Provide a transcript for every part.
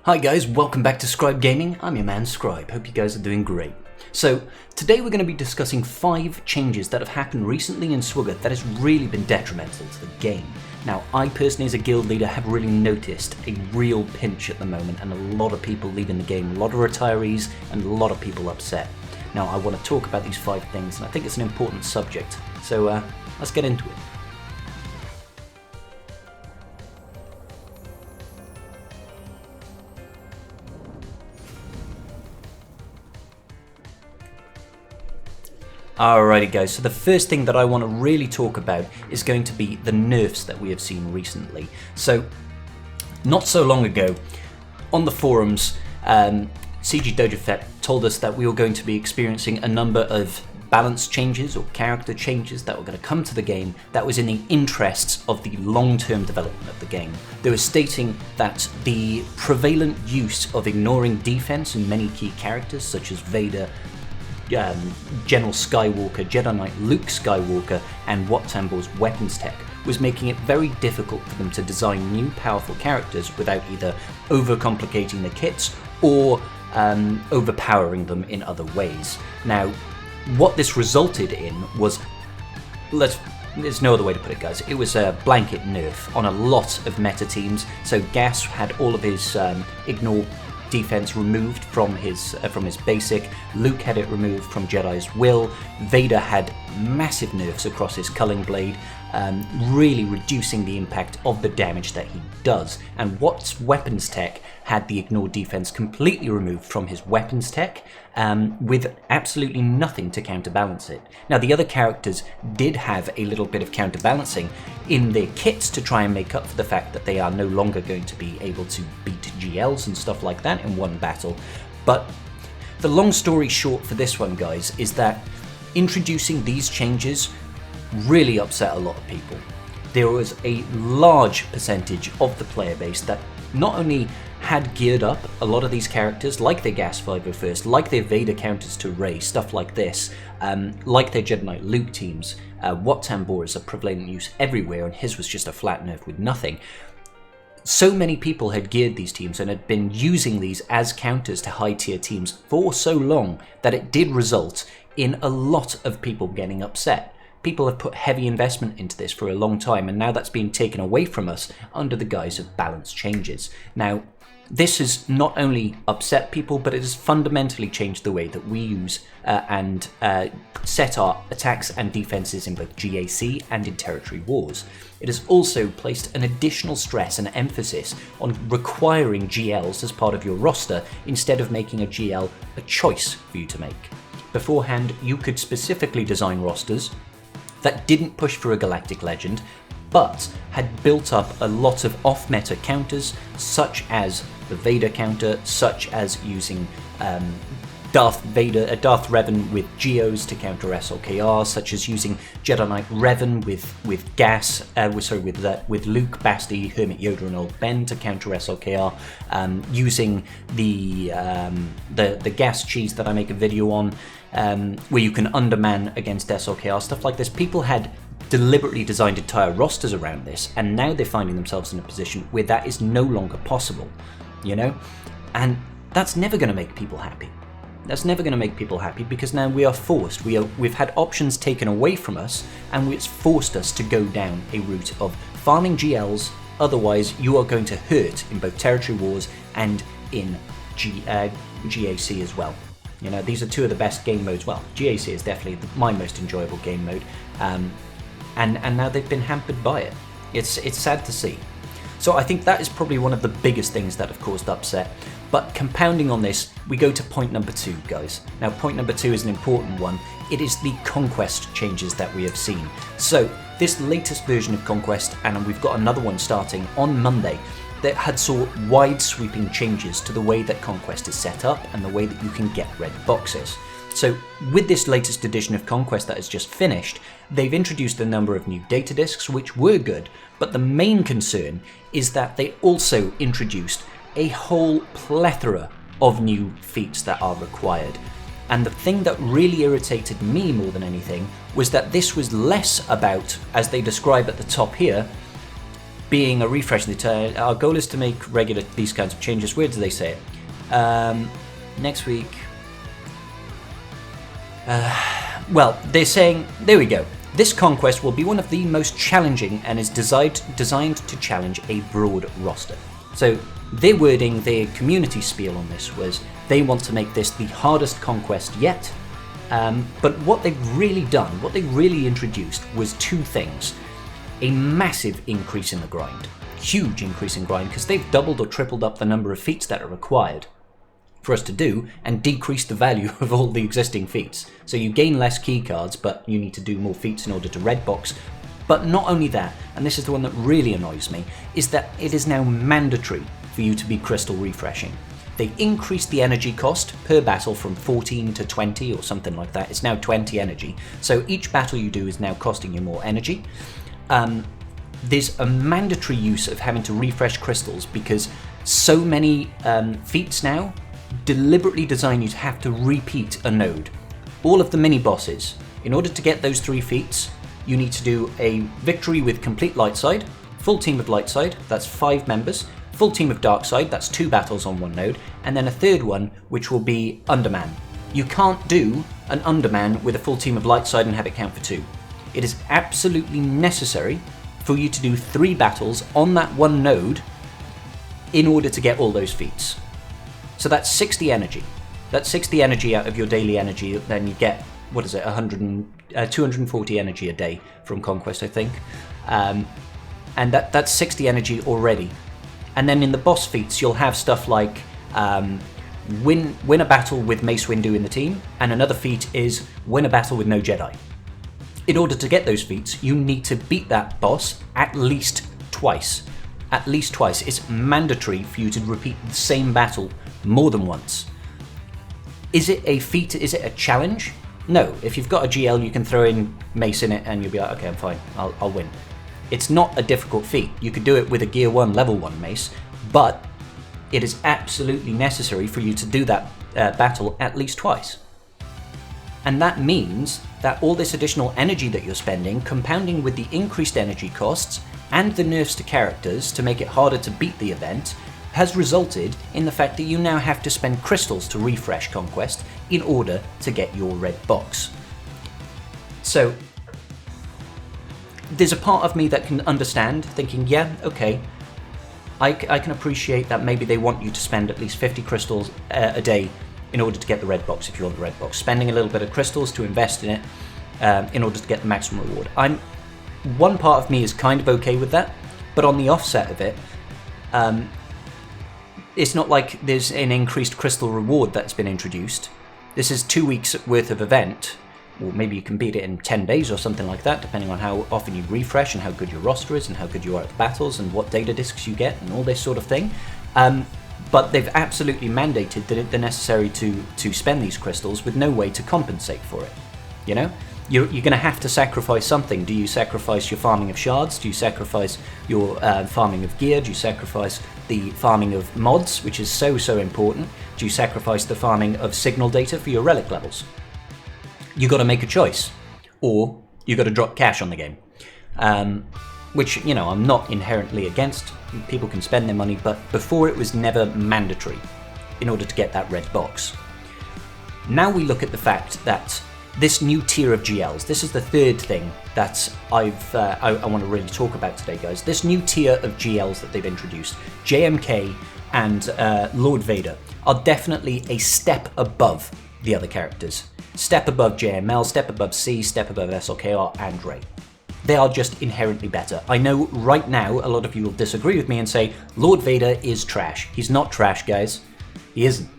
Hi guys, welcome back to Scribe Gaming. I'm your man Scribe. Hope you guys are doing great. So today we're going to be discussing 5 changes that have happened recently in SWGoH that has really been detrimental to the game. Now I personally as a guild leader have really noticed a real pinch at the moment and a lot of people leaving the game, a lot of retirees and a lot of people upset. Now I want to talk about these 5 things and I think it's an important subject. So let's get into it. Alrighty guys, so the first thing that I want to really talk about is going to be the nerfs that we have seen recently. So, not so long ago, on the forums, CG Dojo told us that we were going to be experiencing a number of balance changes or character changes that were going to come to the game that was in the interests of the long-term development of the game. They were stating that the prevalent use of ignoring defense in many key characters such as Vader, General Skywalker, Jedi Knight Luke Skywalker, and Wat Tambor's weapons tech was making it very difficult for them to design new powerful characters without either overcomplicating the kits or overpowering them in other ways. Now, what this resulted in was, there's no other way to put it guys, it was a blanket nerf on a lot of meta teams. So Gas had all of his ignore defense removed from his basic, Luke had it removed from Jedi's Will, Vader had massive nerfs across his Culling Blade, really reducing the impact of the damage that he does, and Wat's weapons tech had the ignore defense completely removed from his weapons tech, with absolutely nothing to counterbalance it. Now the other characters did have a little bit of counterbalancing in their kits to try and make up for the fact that they are no longer going to be able to beat GLs and stuff like that in one battle, but the long story short for this one guys is that introducing these changes really upset a lot of people. There was a large percentage of the player base that not only had geared up a lot of these characters, like their Gas 501st, like their Vader counters to Rey, stuff like this, like their Jedi Knight Luke teams. Wat Tambor is a prevalent use everywhere and his was just a flat nerf with nothing. So many people had geared these teams and had been using these as counters to high tier teams for so long that it did result in a lot of people getting upset. People have put heavy investment into this for a long time and now that's being taken away from us under the guise of balance changes. Now, this has not only upset people, but it has fundamentally changed the way that we use and set our attacks and defenses in both GAC and in territory wars. It has also placed an additional stress and emphasis on requiring GLs as part of your roster instead of making a GL a choice for you to make. Beforehand, you could specifically design rosters that didn't push for a galactic legend, but had built up a lot of off-meta counters, such as the Vader counter, such as using Darth Revan with Geos to counter SLKR, such as using Jedi Knight Revan with Gas, with Luke, Basti, Hermit Yoda, and Old Ben to counter SLKR, using the Gas cheese that I make a video on, where you can underman against SLKR, stuff like this. People had deliberately designed entire rosters around this, and now they're finding themselves in a position where that is no longer possible, you know? And that's never going to make people happy. That's never going to make people happy because now we are forced. We've had options taken away from us, and it's forced us to go down a route of farming GLs. Otherwise, you are going to hurt in both territory wars and in GAC as well. You know, these are 2 of the best game modes. Well, GAC is definitely my most enjoyable game mode, and now they've been hampered by it. It's sad to see. So I think that is probably one of the biggest things that have caused upset. But compounding on this, we go to point number 2, guys. Now, point number 2 is an important one. It is the Conquest changes that we have seen. So this latest version of Conquest, and we've got another one starting on Monday, that had saw wide sweeping changes to the way that Conquest is set up and the way that you can get red boxes. So with this latest edition of Conquest that has just finished, they've introduced a number of new data disks which were good, but the main concern is that they also introduced a whole plethora of new feats that are required. And the thing that really irritated me more than anything was that this was less about, as they describe at the top here, being a refresh. Our goal is to make regular these kinds of changes. Where do they say it? Next week. Well, they're saying, there we go. This conquest will be one of the most challenging and is designed to challenge a broad roster. So their wording, their community spiel on this was they want to make this the hardest conquest yet. But what they've really done, what they really introduced was two things. A massive increase in the grind, huge increase in grind, because they've doubled or tripled up the number of feats that are required for us to do, and decrease the value of all the existing feats. So you gain less keycards, but you need to do more feats in order to red box. But not only that, and this is the one that really annoys me, is that it is now mandatory for you to be crystal refreshing. They increased the energy cost per battle from 14 to 20 or something like that. It's now 20 energy. So each battle you do is now costing you more energy. There's a mandatory use of having to refresh crystals because so many feats now deliberately design you to have to repeat a node. All of the mini bosses, in order to get those 3 feats, you need to do a victory with complete light side, full team of light side, that's 5 members, full team of dark side, that's 2 battles on 1 node, and then a third one which will be underman. You can't do an underman with a full team of light side and have it count for 2. It is absolutely necessary for you to do 3 battles on that 1 node in order to get all those feats. So that's 60 energy. That's 60 energy out of your daily energy, then you get, 240 energy a day from Conquest, I think. And that's 60 energy already. And then in the boss feats, you'll have stuff like win a battle with Mace Windu in the team, and another feat is win a battle with no Jedi. In order to get those feats, you need to beat that boss at least twice. At least twice. It's mandatory for you to repeat the same battle more than once. Is it a feat? Is it a challenge? No. If you've got a GL, you can throw in Mace in it and you'll be like, okay, I'm fine, I'll win. It's not a difficult feat. You could do it with a Gear 1 level 1 Mace, but it is absolutely necessary for you to do that battle at least twice. And that means that all this additional energy that you're spending, compounding with the increased energy costs and the nerfs to characters to make it harder to beat the event, has resulted in the fact that you now have to spend crystals to refresh Conquest in order to get your red box. So there's a part of me that can understand, thinking, yeah, okay, I can appreciate that maybe they want you to spend at least 50 crystals a day in order to get the red box if you want the red box. Spending a little bit of crystals to invest in it in order to get the maximum reward. One part of me is kind of okay with that, but on the offset of it, it's not like there's an increased crystal reward that's been introduced. This is 2 weeks worth of event, or maybe you can beat it in 10 days or something like that, depending on how often you refresh and how good your roster is and how good you are at the battles and what data discs you get and all this sort of thing. But they've absolutely mandated that they're necessary to spend these crystals with no way to compensate for it. You know? You're going to have to sacrifice something. Do you sacrifice your farming of shards? Do you sacrifice your farming of gear? Do you sacrifice the farming of mods, which is so important? Do you sacrifice the farming of signal data for your relic levels? You got to make a choice, or you got to drop cash on the game, which, you know, I'm not inherently against. People can spend their money, but before it was never mandatory in order to get that red box. Now we look at the fact that this new tier of GLs, this is the third thing that I want to really talk about today, guys. This new tier of GLs that they've introduced, JMK and Lord Vader, are definitely a step above the other characters. Step above JML, step above C, step above SLKR and Rey. They are just inherently better. I know right now a lot of you will disagree with me and say, Lord Vader is trash. He's not trash, guys. He isn't.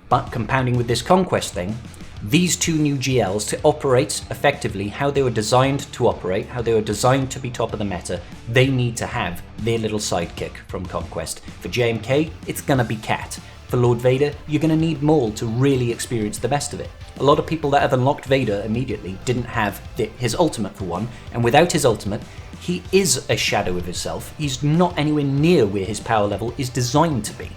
But compounding with this Conquest thing, these two new GLs to operate effectively how they were designed to operate, how they were designed to be top of the meta, they need to have their little sidekick from Conquest. For JMK, it's gonna be Cat. For Lord Vader, you're gonna need Maul to really experience the best of it. A lot of people that have unlocked Vader immediately didn't have his ultimate for one, and without his ultimate, he is a shadow of himself. He's not anywhere near where his power level is designed to be.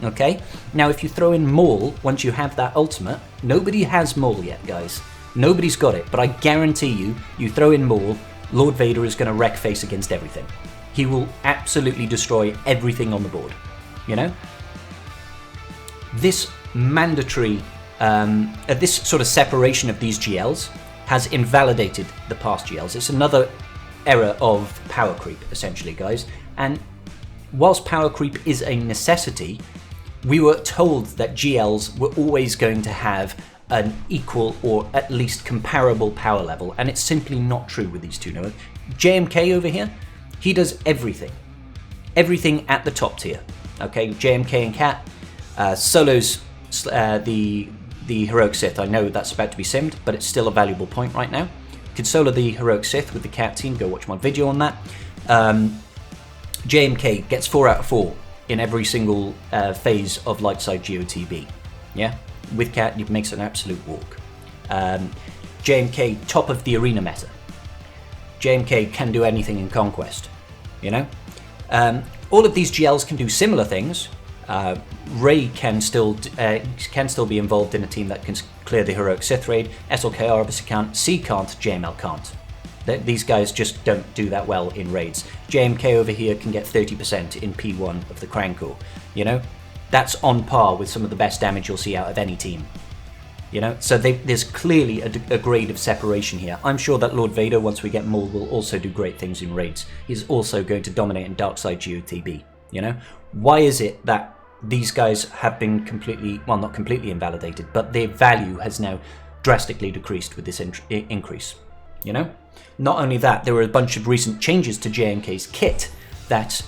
Okay? Now if you throw in Maul, once you have that ultimate, nobody has Maul yet, guys. Nobody's got it, but I guarantee you, you throw in Maul, Lord Vader is going to wreck face against everything. he will absolutely destroy everything on the board, you know? This mandatory, this sort of separation of these GLs has invalidated the past GLs. It's another era of power creep, essentially, guys. And whilst power creep is a necessity, we were told that GLs were always going to have an equal or at least comparable power level, and it's simply not true with these two now. JMK over here, he does everything at the top tier. Okay, JMK and Cat, solos the Heroic Sith. I know that's about to be simmed, but it's still a valuable point right now. You could solo the Heroic Sith with the Cat team, go watch my video on that. JMK gets 4 out of 4 in every single phase of Lightside GOTB. Yeah, with Cat, it makes an absolute walk. JMK, top of the arena meta. JMK can do anything in Conquest, you know? All of these GLs can do similar things. Ray can still be involved in a team that can clear the Heroic Sith raid. SLKR obviously can't. C can't. JML can't. These guys just don't do that well in raids. JMK over here can get 30% in P1 of the Crown Core. You know, that's on par with some of the best damage you'll see out of any team. You know, so there's clearly a grade of separation here. I'm sure that Lord Vader, once we get Maul, will also do great things in raids. He's also going to dominate in Darkside GOTB. You know, why is it that these guys have been completely, well, not completely invalidated, but their value has now drastically decreased with this increase? You know, not only that, there were a bunch of recent changes to JMK's kit that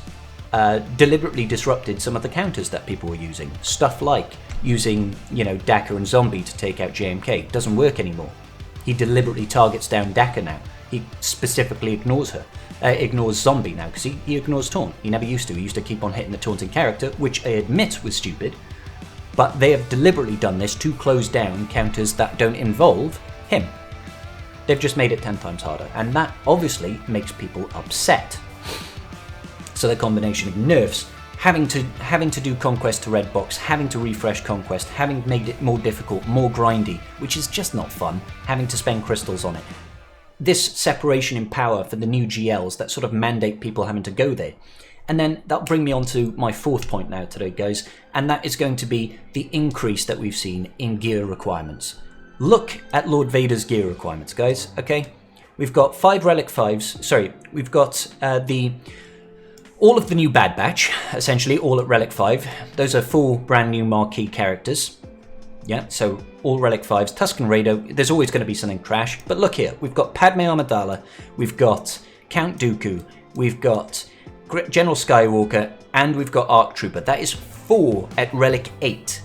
deliberately disrupted some of the counters that people were using. Stuff like using, you know, Daka and Zombie to take out JMK doesn't work anymore. He deliberately targets down Daka now. He specifically ignores her. Ignores Zombie now, because he ignores Taunt. He never used to. He used to keep on hitting the taunting character, which I admit was stupid, but they have deliberately done this to close down counters that don't involve him. They've just made it 10 times harder, and that obviously makes people upset. So the combination of nerfs, having to do Conquest to red box, having to refresh Conquest, having made it more difficult, more grindy, which is just not fun, having to spend crystals on it. This separation in power for the new GLs that sort of mandate people having to go there. And then that'll bring me on to my fourth point now today, guys, and that is going to be the increase that we've seen in gear requirements. Look at Lord Vader's gear requirements, guys, okay? We've got 5 Relic 5s, sorry, we've got all of the new Bad Batch, essentially, all at Relic 5. Those are 4 brand new marquee characters. Yeah, so all Relic 5s, Tusken Raider, there's always going to be something trash. But look here, we've got Padme Amidala, we've got Count Dooku, we've got General Skywalker, and we've got ARC Trooper. That is 4 at Relic 8.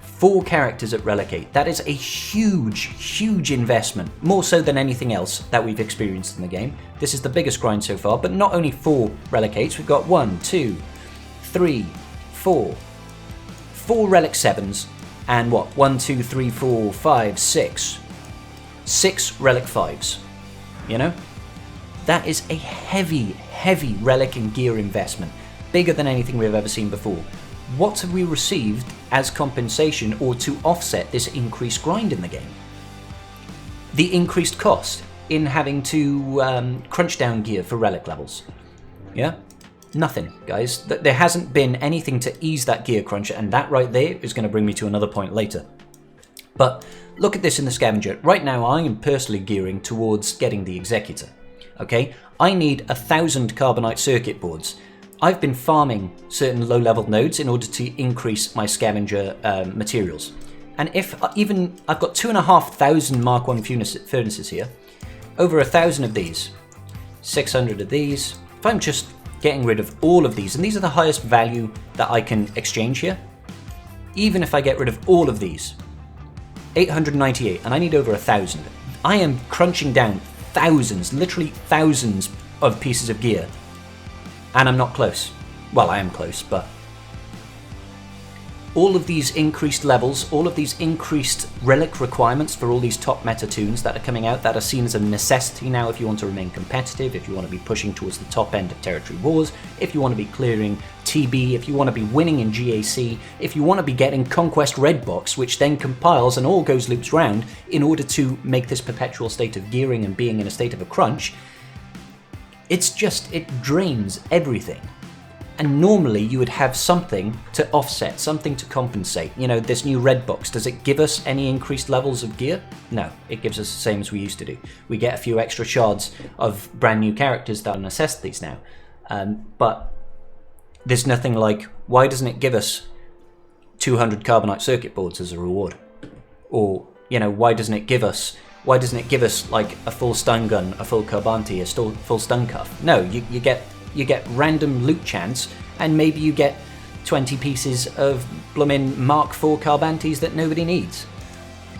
4 characters at Relic 8. That is a huge, huge investment, more so than anything else that we've experienced in the game. This is the biggest grind so far, but not only 4 Relic 8s, we've got 1, 2, 3, 4. 4 Relic 7s, and what? 1, 2, 3, 4, 5, 6. 6 Relic 5s. You know? That is a heavy, heavy Relic and gear investment. Bigger than anything we've ever seen before. What have we received as compensation or to offset this increased grind in the game? The increased cost in having to crunch down gear for Relic levels. Yeah? Nothing, guys. There hasn't been anything to ease that gear crunch, and that right there is going to bring me to another point later. But look at this in the scavenger. Right now, I am personally gearing towards getting the Executor. Okay? I need 1,000 Carbonite circuit boards. I've been farming certain low-level nodes in order to increase my scavenger materials. And if even I've got 2,500 Mark 1 furnaces here, over 1,000 of these, 600 of these, if I'm just getting rid of all of these, and these are the highest value that I can exchange here, even if I get rid of all of these, 898, and I need over 1,000, I am crunching down thousands, literally thousands of pieces of gear, and I'm not close. Well, I am close, but all of these increased levels, all of these increased relic requirements for all these top meta tunes that are coming out, that are seen as a necessity now if you want to remain competitive, if you want to be pushing towards the top end of Territory Wars, if you want to be clearing TB, if you want to be winning in GAC, if you want to be getting Conquest Red Box, which then compiles and all goes loops round in order to make this perpetual state of gearing and being in a state of a crunch. it drains everything. And normally you would have something to offset, something to compensate. You know, this new red box, does it give us any increased levels of gear? No, it gives us the same as we used to do. We get a few extra shards of brand new characters that are necessities now. But there's nothing like, why doesn't it give us 200 carbonite circuit boards as a reward? Or, you know, why doesn't it give us like a full stun gun, a full carbante, a full stun cuff? No, you get random loot chance, and maybe you get 20 pieces of bloomin' Mark IV carbantes that nobody needs.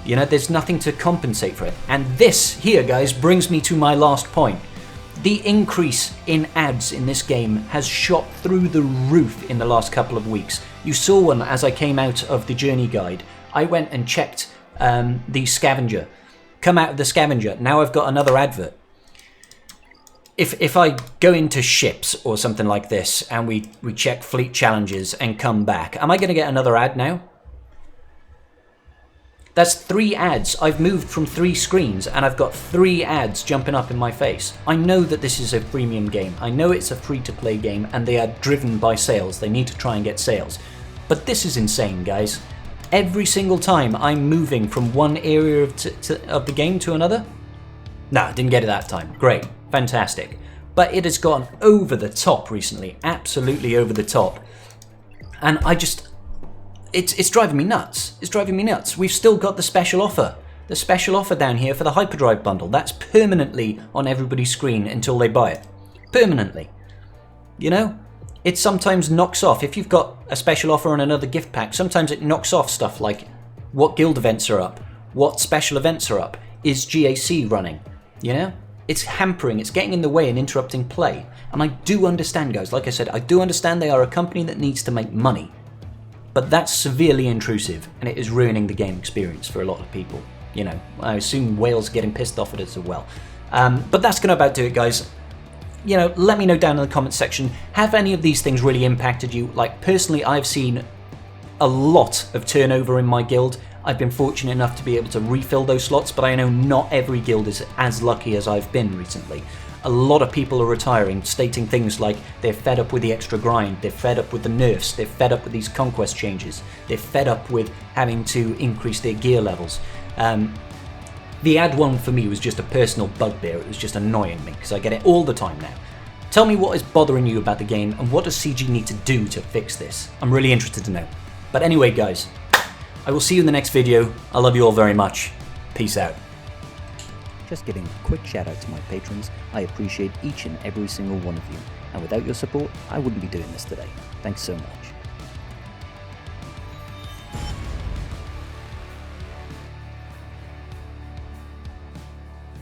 You know, there's nothing to compensate for it. And this here, guys, brings me to my last point. The increase in ads in this game has shot through the roof in the last couple of weeks. You saw one as I came out of the journey guide. I went and checked the scavenger. Come out of the scavenger, now I've got another advert. If I go into ships or something like this and we check fleet challenges and come back, am I going to get another ad now? That's 3 ads. I've moved from 3 screens and I've got 3 ads jumping up in my face. I know that this is a premium game. I know it's a free-to-play game and they are driven by sales. They need to try and get sales. But this is insane, guys. Every single time I'm moving from one area of the game to another. Nah, didn't get it that time. Great. Fantastic. But it has gone over the top recently. Absolutely over the top. And it's driving me nuts. It's driving me nuts. We've still got the special offer. The special offer down here for the Hyperdrive bundle. That's permanently on everybody's screen until they buy it. Permanently. You know? It sometimes knocks off. If you've got a special offer on another gift pack, sometimes it knocks off stuff like what guild events are up, what special events are up, is GAC running, you know? It's hampering, it's getting in the way and interrupting play. And I do understand, guys, like I said, I do understand they are a company that needs to make money. But that's severely intrusive and it is ruining the game experience for a lot of people. You know, I assume Wales getting pissed off at it as well. But that's going to about do it, guys. You know, let me know down in the comments section, have any of these things really impacted you? Like, personally, I've seen a lot of turnover in my guild. I've been fortunate enough to be able to refill those slots, but I know not every guild is as lucky as I've been recently. A lot of people are retiring, stating things like they're fed up with the extra grind, they're fed up with the nerfs, they're fed up with these conquest changes, they're fed up with having to increase their gear levels. The ad one for me was just a personal bugbear. It was just annoying me because I get it all the time now. Tell me what is bothering you about the game and what does CG need to do to fix this? I'm really interested to know. But anyway, guys, I will see you in the next video. I love you all very much. Peace out. Just giving a quick shout out to my patrons. I appreciate each and every single one of you. And without your support, I wouldn't be doing this today. Thanks so much.